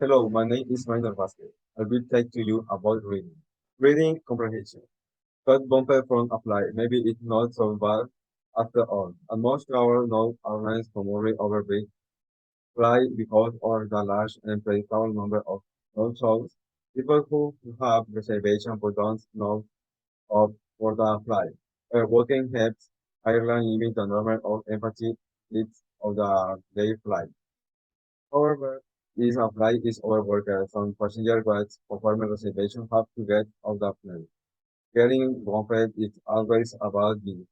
Hello, my name is Minor Vasquez. I will talk to you about reading. Reading comprehension. Got bumper from apply. Maybe it's not so bad after all. And most travelers know airlines from worry over big fly because of the large and predictable number of no-shows. People who have reservation but don't know of for the flight. Working helps airline limit the number of empty seats of the day flight. However, this apply is overworked. Some passenger guides performing reservation have to get off the plane. Getting bumped is always about me.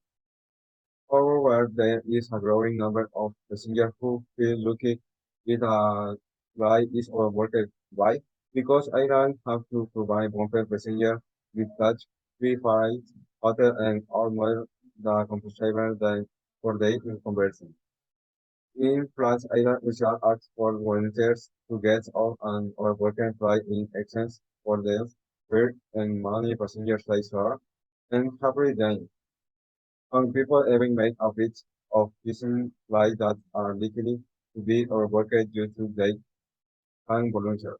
However, there is a growing number of passengers who feel lucky if a flight is overworked. Why? Because airlines have to provide bumped passengers with such free flights, hotel and all more the compensation than for the conversion. In France, Iran Israel asks for volunteers to get off an overworking flight in exchange for the fare and money passengers face are, and happily then. Some people even make a bit of using flights that are likely to be overworked due to their volunteer.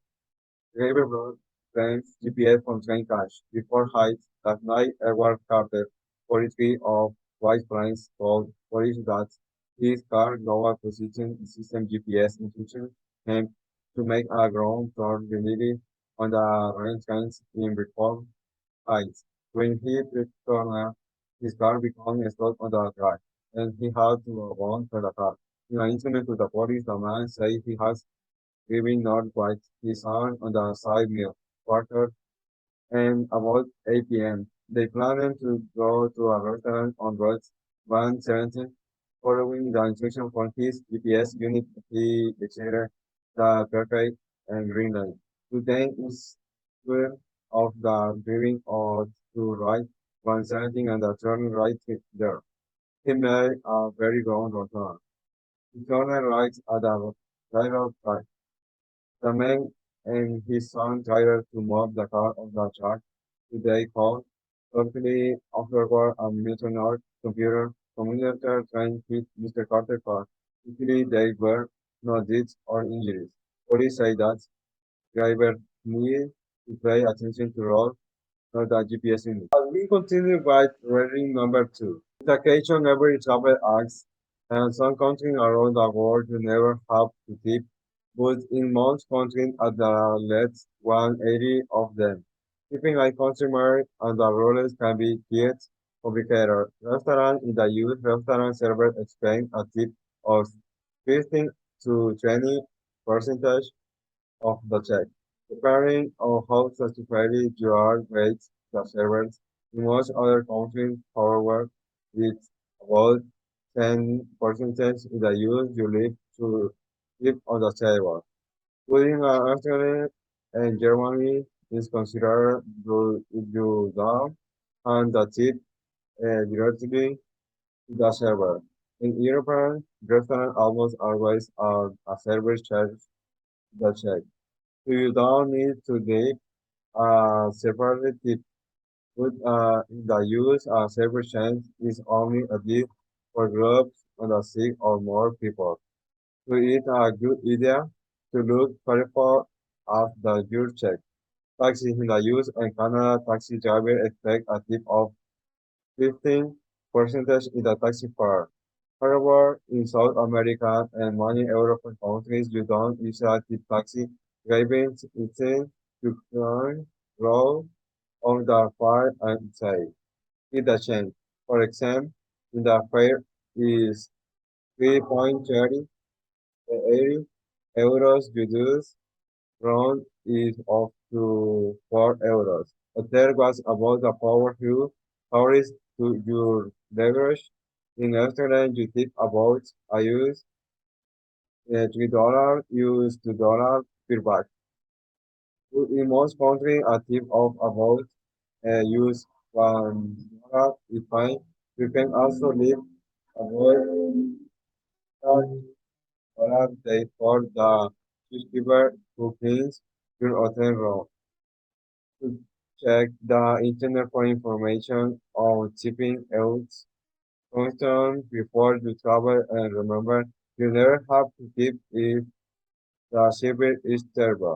Driver brought planes GPS from train crash before heights that night Edward Carter, 43 of White Plains, told police that his car global position system GPS instruction came to make a ground turn delivery on the rain trains in Reform Heights. When he returned, his car became stuck on the track, and he had to run for the car. In an incident to the police, the man said he has giving not quite his arm on the side meal quarter and about 8 p.m. They planned to go to a restaurant on Route 117. Following the instruction from his GPS unit, he exited the perfect and green line. Today is clear of the driving or to right 117 and the turn right there. He made a very long return. He turned right at the driver side. The man and his son tried to move the car of the truck today called. Luckily, afterward, a Milton computer communicator train hit Mr. Carter's car. Luckily, there were no deaths or injuries. Police say that driver needed to pay attention to road, not the GPS unit. As we continue by reading number two. With occasion every travel acts, and some countries around the world you never have to tip, but in most countries at the least 180 of them. Keeping a consumer and the rules can be quite complicated. Restaurant in the US restaurant server expect a tip of 15 to 20 percentage of the check. Depending on how satisfied you are with the servers, in most other countries, however, it's about 10 percentage in the use you leave to leave on the table. Fooding Australia and Germany is considered do down and the tip directly to the server. In European restaurants almost always are a server charge the check. So you don't need to give a separate tip. But the use of server chance is only a tip for groups of the six or more people. So it's a good idea to look careful of the your check. Taxi in the US and Canada taxi driver expect a tip of 15 percentage in the taxi fare. However, in South America and many European countries, you don't usually tip taxi drivers instead you can roll on the fare and say, "It a change." For example, in the fare is 3.30 80 euros reduced round is up to 4 euros. But there was about the power you tourist to your leverage. In Amsterdam, you tip about I use $3, use $2 per bag. In most countries, a tip of about use $1 is fine. You can also leave about $1 day for the shopkeeper who cleans your hotel room. To check the internet for information on shipping outs constant before you travel and remember you never have to keep if The secret is terrible.